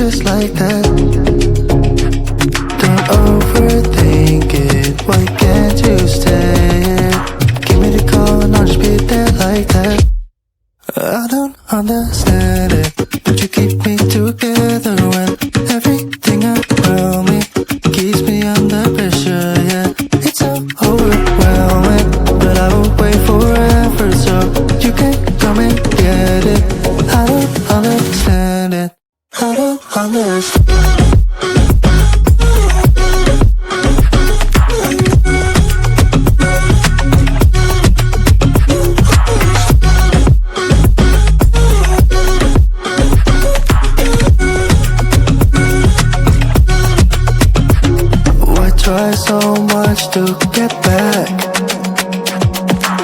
just like that. Don't overthink it, why can't you stay here? Give me the call and I'll just be there like that. I don't understand it, but you keep me together when everything around me keeps me under pressure, yeah. It's so overwhelming, but I will wait forever so you can come and get it. I don't understand it, I don't understand. Try so much to get back.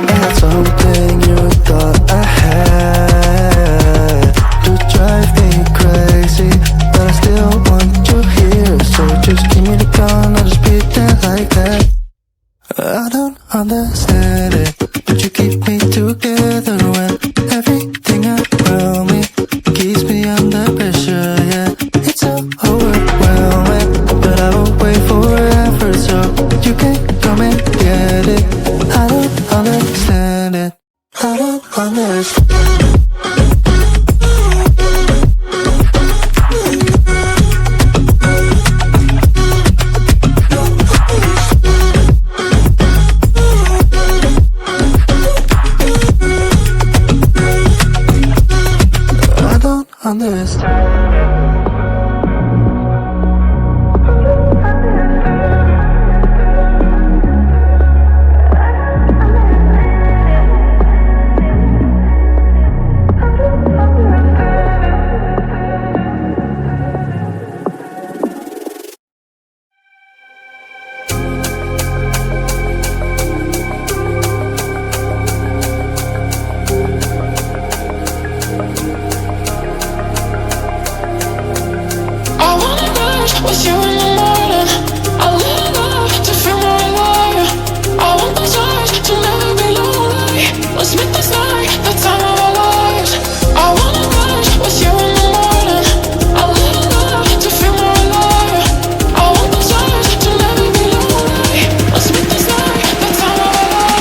That's something you thought I had to drive me crazy, but I still want you here. So just give me the call and I'll just be there like that. I don't understand it, but you keep me together when everything around me keeps me under pressure, yeah. It's so overwhelming, but I will wait forever so you can come and get it. I don't understand it, I don't understand. With you in the morning, I live up to feel more alive. I want those eyes to never be lonely. Let's make this night the time of our lives. I wanna rush with you in the morning. I live up to feel more alive. I want those eyes to never be lonely. Let's make this night the time of our lives.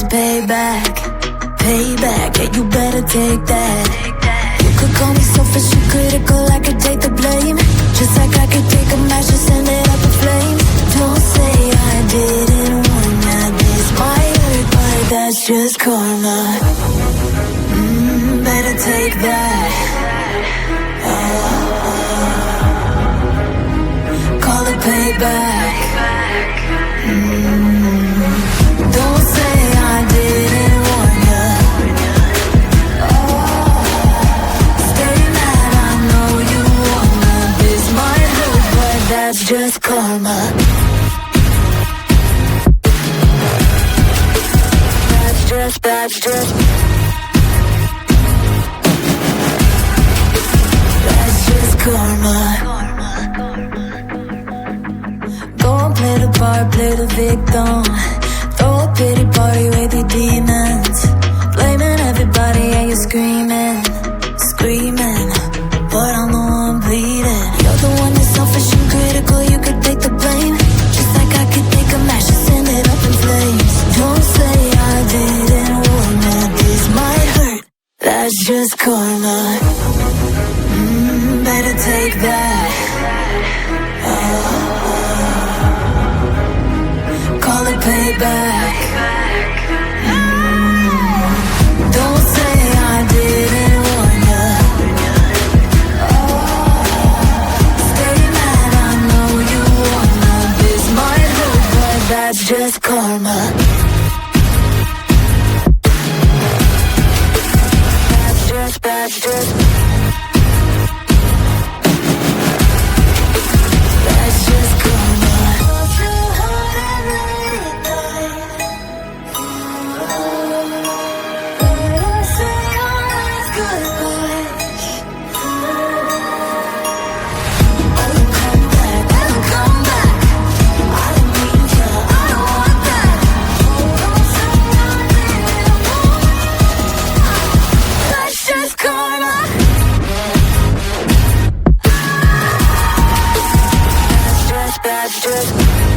Payback, payback, yeah, you better take that. You could call me selfish and critical, I could take the blame. Just like I could take a match and send it up in flames. Don't say I didn't warn ya, this might hurt, but that's just karma. Better take that. Call it payback. Don't say I didn't warn ya. Stay mad, I know you wanna. This might hurt, but that's just karma. That's just karma. Go and play the part, play the victim. Throw a pity party with your demons. Blaming everybody and you're screaming, screaming, but I'm the one bleeding. You're the one that's selfish and critical, you could take the blame. Just like I could take a match and send it up in flames. Don't say I didn't warn ya, this might hurt, that's just karma. Better take that. Call it payback. Don't say I didn't warn ya. Stay mad, I know you wanna. This might hurt, but that's just karma. That's just karma. that just